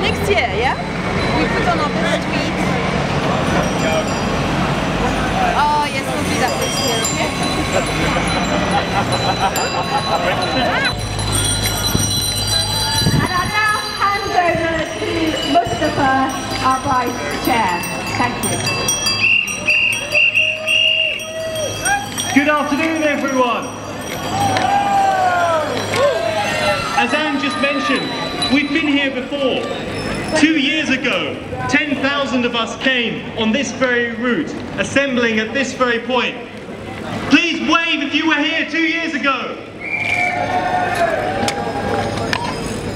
Next year, yeah? We put on our best tweets. Oh yes, we'll do that next year, okay? And I now hand over to Mustafa, our Vice Chair. Thank you. Good afternoon, everyone. As Anne just mentioned, we've been here before. 2 years ago, 10,000 of us came on this very route, assembling at this very point. Please wave if you were here 2 years ago.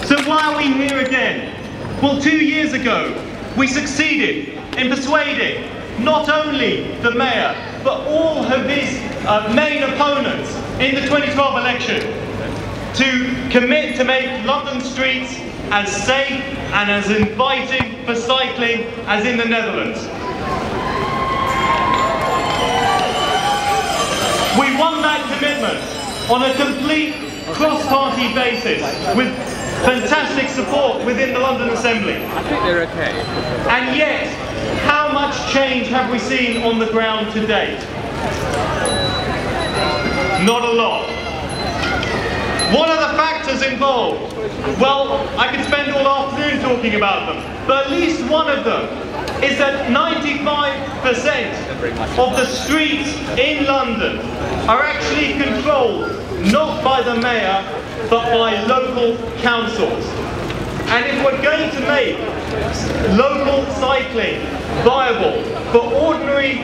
So why are we here again? Well, 2 years ago, we succeeded in persuading not only the Mayor, but all of his main opponents in the 2012 election to commit to make London streets as safe and as inviting for cycling as in the Netherlands. We won that commitment on a complete cross-party basis with fantastic support within the London Assembly. I think they're okay. And yet, how much change have we seen on the ground to date? Not a lot. What are the factors involved? Well, I could spend all afternoon talking about them, but at least one of them is that 95% of the streets in London are actually controlled not by the Mayor, but by local councils. And if we're going to make local cycling viable for ordinary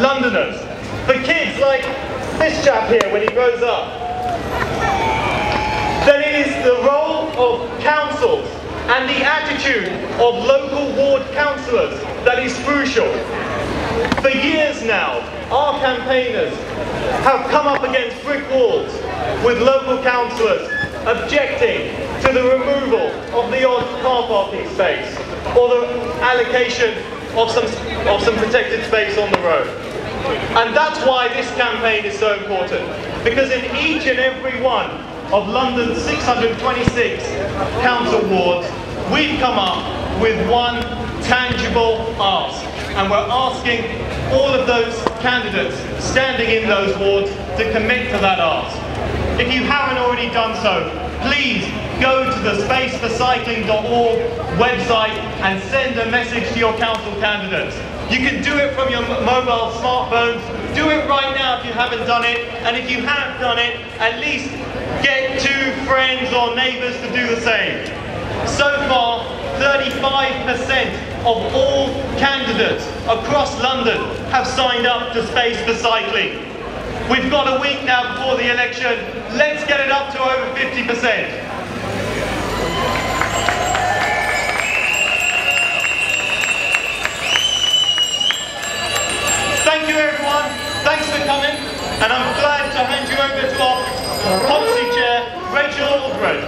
Londoners, for kids like this chap here when he grows up, then it is the role of councils and the attitude of local ward councillors that is crucial. For years now, our campaigners have come up against brick walls with local councillors objecting to the removal of the odd car parking space or the allocation of some protected space on the road. And that's why this campaign is so important, because in each and every one of London's 626 council wards, we've come up with one tangible ask, and we're asking all of those candidates standing in those wards to commit to that ask. If you haven't already done so, please go to the spaceforcycling.org website and send a message to your council candidates. You can do it from your mobile smartphones. Do it right now if you haven't done it, and if you have done it, at least get 2 friends or neighbours to do the same. So far, 35% of all candidates across London have signed up to Space for Cycling. We've got a week now before the election. Let's get it up to over 50%. Thank you everyone, thanks for coming, and I'm glad to hand you over to our policy chair, Rachel Aldred.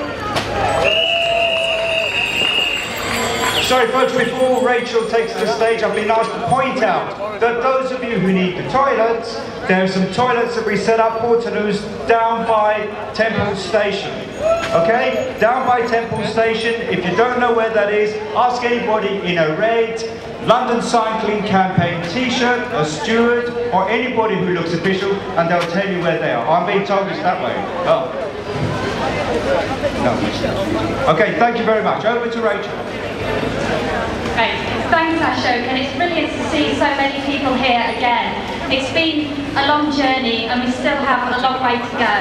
Sorry folks, before Rachel takes the stage, I've been asked to point out that those of you who need the toilets, there are some toilets that we set up for Toulouse down by Temple Station. Okay, down by Temple Station. If you don't know where that is, ask anybody in a red London Cycling Campaign t-shirt, a steward, or anybody who looks official, and they'll tell you where they are. I'm being told it's that way. Oh. No. Okay, thank you very much. Over to Rachel. Great. Thanks, Ashok, and it's brilliant to see so many people here again. It's been a long journey and we still have a long way to go.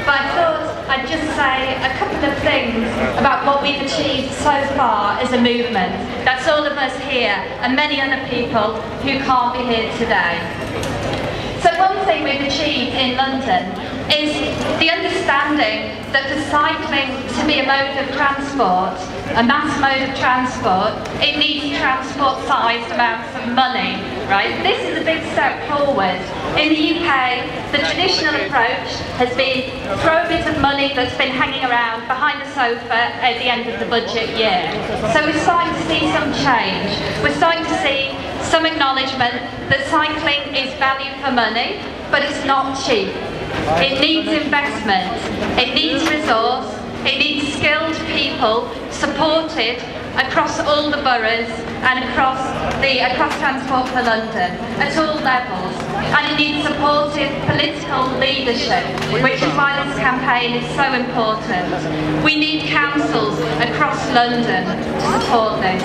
But I thought I'd just say a couple of things about what we've achieved so far as a movement. That's all of us here and many other people who can't be here today. So one thing we've achieved in London is the understanding that for cycling to be a mode of transport, a mass mode of transport, it needs transport-sized amounts of money, right? This is a big step forward. In the UK, the traditional approach has been throw a bit of money that's been hanging around behind the sofa at the end of the budget year. So we're starting to see some change. We're starting to see some acknowledgement that cycling is value for money, but it's not cheap. It needs investment, it needs resource, it needs skilled people supported across all the boroughs and across Transport for London at all levels, and it needs supportive political leadership, which is why this campaign is so important. We need councils across London to support this.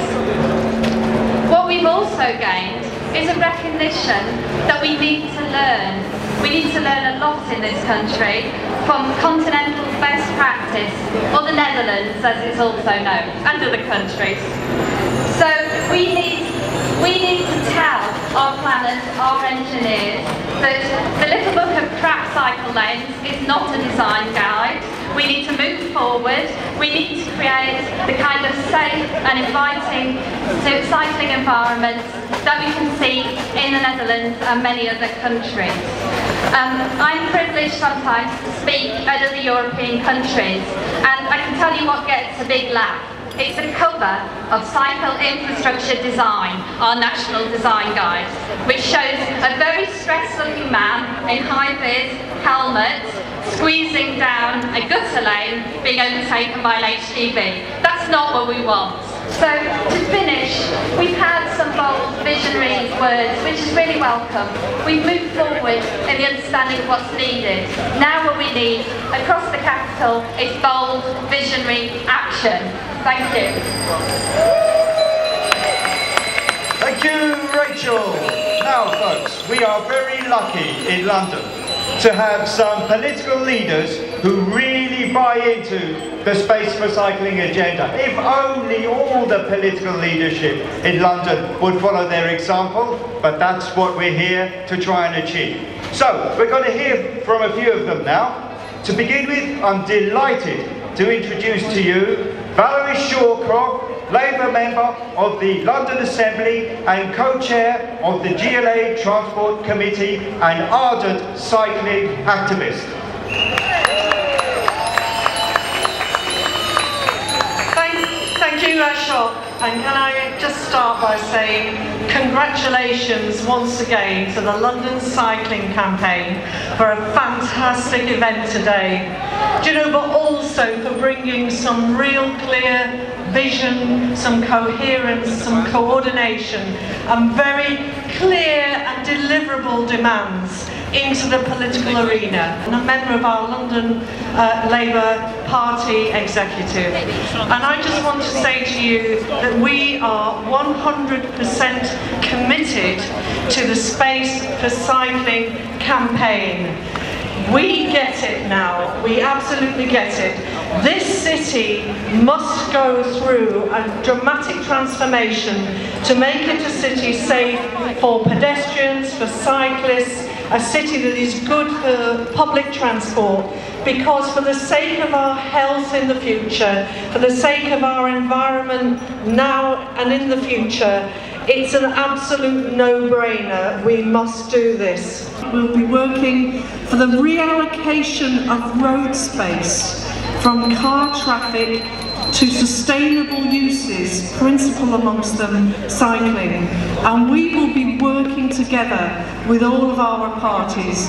What we've also gained is a recognition that we need to learn. We need to learn a lot in this country from continental best practice, or the Netherlands as it's also known, and other countries. So we need to tell our planners, our engineers, that the little book of crap cycle lanes is not a design guide. We need to move forward. We need to create the kind of safe and inviting cycling environments that we can see in the Netherlands and many other countries. I'm privileged sometimes to speak at other European countries, and I can tell you what gets a big laugh. It's the cover of Cycle Infrastructure Design, our national design guide, which shows a very stressed-looking man in high-vis helmet squeezing down a gutter lane being overtaken by an HGV. That's not what we want. So, to finish, we've had some bold, visionary words, which is really welcome. We've moved forward in the understanding of what's needed. Now what we need across the capital is bold, visionary action. Thank you. Thank you, Rachel. Now, folks, we are very lucky in London to have some political leaders who really buy into the Space for Cycling agenda. If only all the political leadership in London would follow their example, but that's what we're here to try and achieve. So, we're going to hear from a few of them now. To begin with, I'm delighted to introduce to you Valerie Shawcroft, Labour member of the London Assembly and co-chair of the GLA Transport Committee and ardent cycling activist. Thank you, Ashok. And can I just start by saying congratulations once again to the London Cycling Campaign for a fantastic event today. Do you know, but also for bringing some real clear vision, some coherence, some coordination, and very clear and deliverable demands into the political arena. I'm a member of our London Labour Party executive, and I just want to say to you that we are 100% committed to the Space for Cycling campaign. We get it now, we absolutely get it. This city must go through a dramatic transformation to make it a city safe for pedestrians, for cyclists, a city that is good for public transport, because for the sake of our health in the future, for the sake of our environment now and in the future, it's an absolute no-brainer. We must do this. We'll be working for the reallocation of road space from car traffic to sustainable uses, principal amongst them cycling. And we will be working together with all of our parties,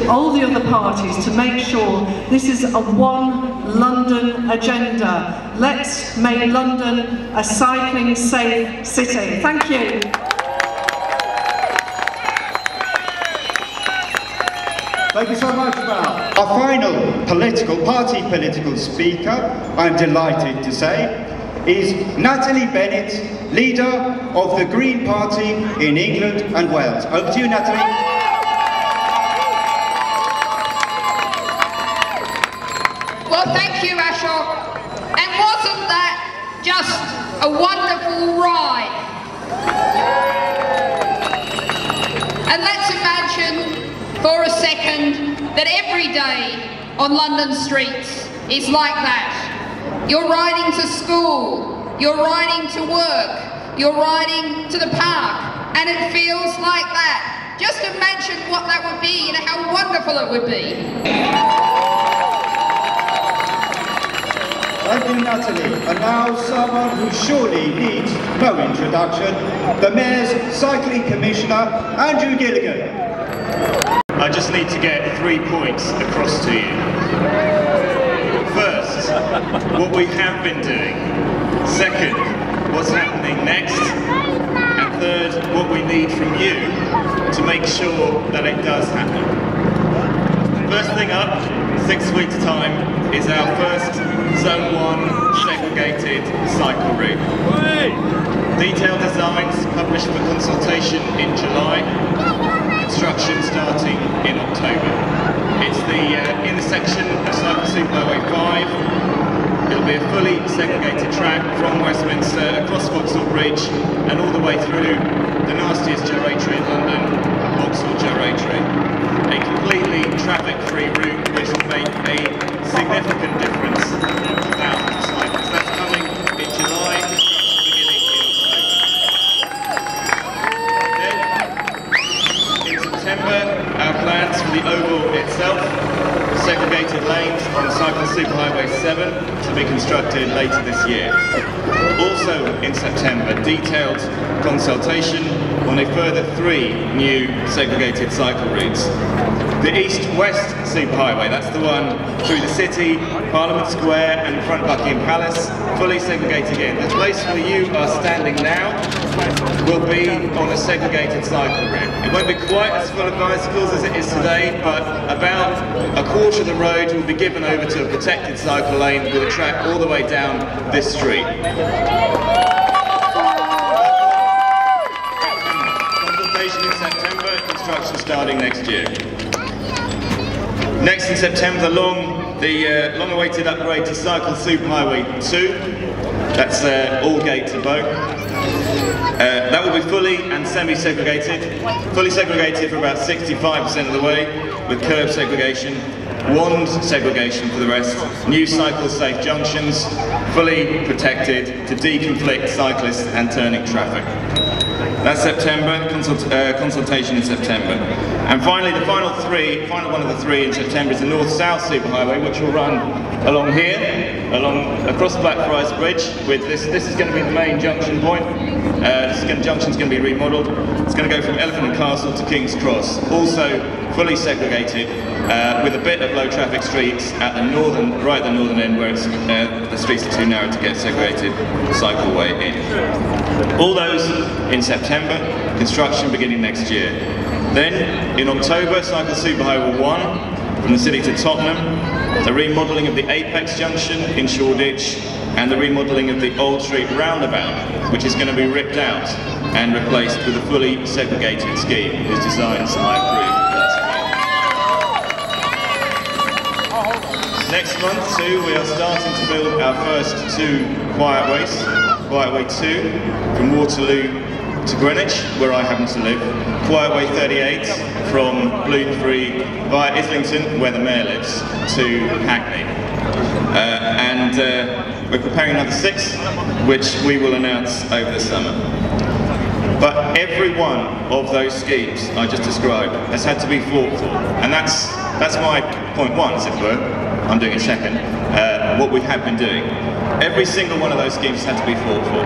all the other parties, to make sure this is a one London agenda. Let's make London a cycling safe city. Thank you. Thank you so much, Val. Our final political speaker, I'm delighted to say, is Natalie Bennett, leader of the Green Party in England and Wales. Over to you, Natalie. Well, thank you, Ashok. And wasn't that just a wonderful ride? And let's imagine for a second that every day on London streets is like that. You're riding to school, you're riding to work, you're riding to the park, and it feels like that. Just imagine what that would be and how wonderful it would be. Thank you, Natalie. And now someone who surely needs no introduction, the Mayor's Cycling Commissioner, Andrew Gilligan. I just need to get 3 points across to you. First, what we have been doing. Second, what's happening next, and third, what we need from you to make sure that it does happen. First thing up, 6 weeks' time, is our first Zone 1 segregated cycle route. Detailed designs published for consultation in July, construction starting in October. It's the intersection of Cycle Superhighway 5. It'll be a fully segregated track from Westminster across Vauxhall Bridge and all the way through the nastiest gyratory in London, Vauxhall Gyratory. A completely traffic-free route which will make a significant difference to thousands of cyclists. That's coming in July, construction beginning in October. Then, in September, our plans for the oval itself, segregated lanes on Cycle Superhighway 7 to be constructed later this year. Also in September, detailed consultation on a further 3 new segregated cycle routes. The east-west superhighway, that's the one through the city, Parliament Square and in front of Buckingham Palace, fully segregated again. The place where you are standing now will be on a segregated cycle route. It won't be quite as full of bicycles as it is today, but about a quarter of the road will be given over to a protected cycle lane with a track all the way down this street. Consultation in September, construction starting next year. Next in September, the long-awaited upgrade to Cycle Superhighway 2. That's Aldgate to Bow. That will be fully and semi-segregated. Fully segregated for about 65% of the way, with curb segregation, wand segregation for the rest, new cycle-safe junctions, fully protected to deconflict cyclists and turning traffic. That's September, consultation in September. And finally, the final one of the 3 in September is the North-South Superhighway, which will run along here, across Blackfriars Bridge. With this is going to be the main junction point. Junction's going to be remodelled. It's going to go from Elephant and Castle to King's Cross. Also fully segregated, with a bit of low traffic streets at the northern end where it's, the streets are too narrow to get segregated cycleway in. All those in September, construction beginning next year. Then in October, Cycle Superhighway 1 from the city to Tottenham, the remodelling of the Apex Junction in Shoreditch, and the remodelling of the Old Street roundabout, which is going to be ripped out and replaced with a fully segregated scheme whose designs I approve. Next month too, we are starting to build our first 2 quiet ways. Quiet Way 2 from Waterloo to Greenwich, where I happen to live. Quiet Way 38 from Bloomsbury via Islington, where the mayor lives, to Hackney. We're preparing another 6, which we will announce over the summer. But every one of those schemes I just described has had to be fought for, and that's my point 1, as it were. I'm doing it second. What we have been doing. Every single one of those schemes had to be fought for.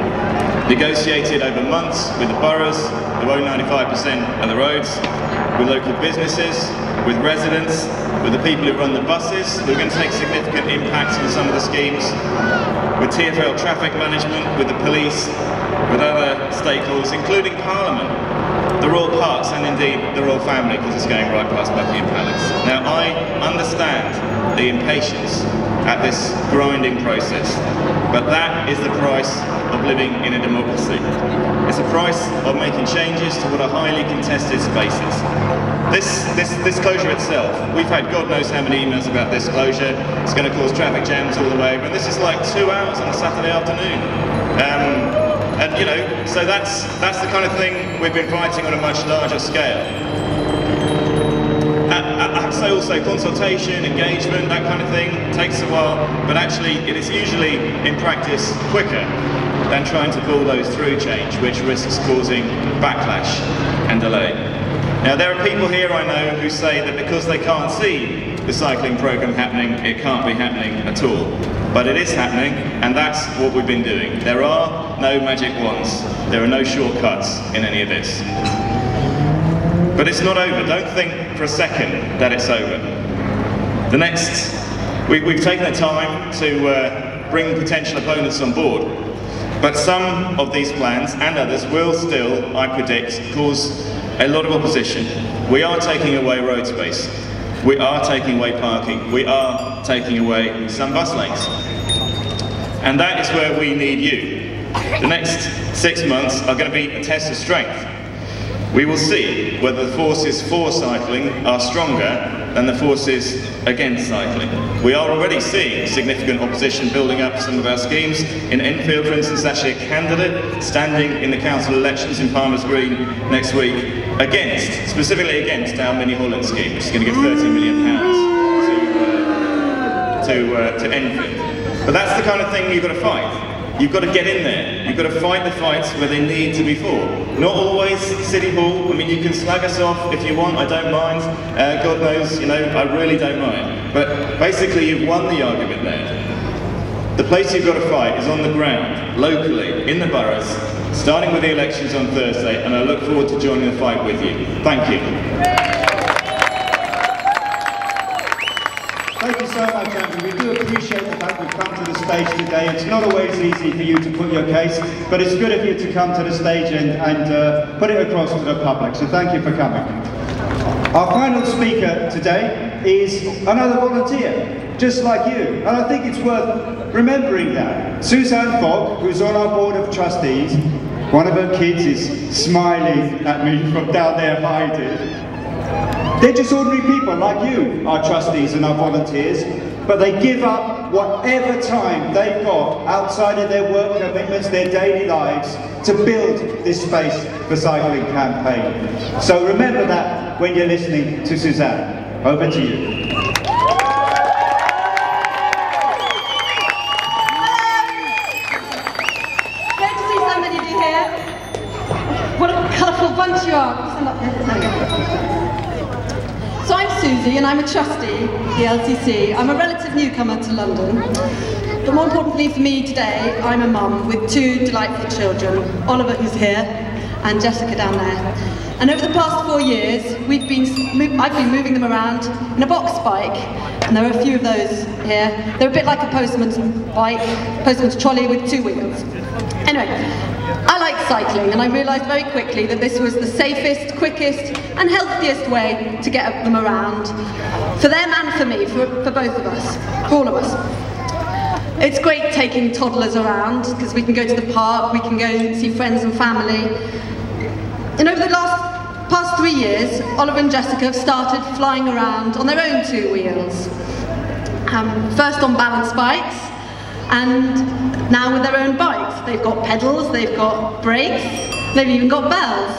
Negotiated over months with the boroughs, who own 95% of the roads, with local businesses, with residents, with the people who run the buses, who are going to take significant impacts on some of the schemes, with TfL traffic management, with the police, with other stakeholders, including Parliament, the Royal Parks, and indeed the Royal Family, because it's going right past Buckingham Palace. Now, I understand the impatience at this grinding process, but that is the price of living in a democracy. It's the price of making changes to what are highly contested spaces. This closure itself, we've had God knows how many emails about this closure. It's going to cause traffic jams all the way over, and this is like 2 hours on a Saturday afternoon. And you know, so that's the kind of thing we've been fighting on a much larger scale. I have to say also, consultation, engagement, that kind of thing takes a while, but actually it is usually, in practice, quicker than trying to bulldoze through change, which risks causing backlash and delay. Now, there are people here I know who say that because they can't see the cycling programme happening, it can't be happening at all. But it is happening, and that's what we've been doing. There are no magic wands. There are no shortcuts in any of this. But it's not over. Don't think for a second that it's over. We've taken the time to bring potential opponents on board. But some of these plans and others will still, I predict, cause a lot of opposition. We are taking away road space. We are taking away parking. We are taking away some bus lanes. And that is where we need you. The next 6 months are going to be a test of strength. We will see whether the forces for cycling are stronger than the forces against cycling. We are already seeing significant opposition building up some of our schemes. In Enfield, for instance, actually a candidate standing in the council elections in Palmer's Green next week specifically against our Mini Holland scheme, which is going to give £30 million to Enfield. But that's the kind of thing you've got to fight. You've got to get in there. You've got to fight the fights where they need to be fought. Not always City Hall. I mean, you can slag us off if you want. I don't mind. God knows, you know, I really don't mind. But basically, you've won the argument there. The place you've got to fight is on the ground, locally, in the boroughs, starting with the elections on Thursday, and I look forward to joining the fight with you. Thank you. Thank you so much, Andrew. We do appreciate the fact we've come to the stage today. It's not always easy for you to put your case, but it's good of you to come to the stage and put it across to the public. So thank you for coming. Our final speaker today is another volunteer, just like you. And I think it's worth remembering that. Suzanne Fogg, who's on our board of trustees, one of her kids is smiling at me from down there hiding. They're just ordinary people like you, our trustees and our volunteers, but they give up whatever time they've got outside of their work commitments, their daily lives, to build this space for cycling campaign. So remember that when you're listening to Suzanne. Over to you. Great to see so many of you here. What a colourful bunch you are. Stand up here. There we go. So I'm Susie and I'm a trustee of the LCC. I'm a relative newcomer to London. But more importantly for me today, I'm a mum with 2 delightful children, Oliver, who's here, and Jessica down there. And over the past 4 years, I've been moving them around in a box bike, and there are a few of those here. They're a bit like a postman's bike, postman's trolley with 2 wheels. Anyway, I like cycling, and I realised very quickly that this was the safest, quickest and healthiest way to get them around, for them and for me, for both of us, for all of us. It's great taking toddlers around, because we can go to the park, we can go and see friends and family. And over the past 3 years, Oliver and Jessica have started flying around on their own 2 wheels. First on balance bikes, and now with their own bikes. They've got pedals, they've got brakes, they've even got bells.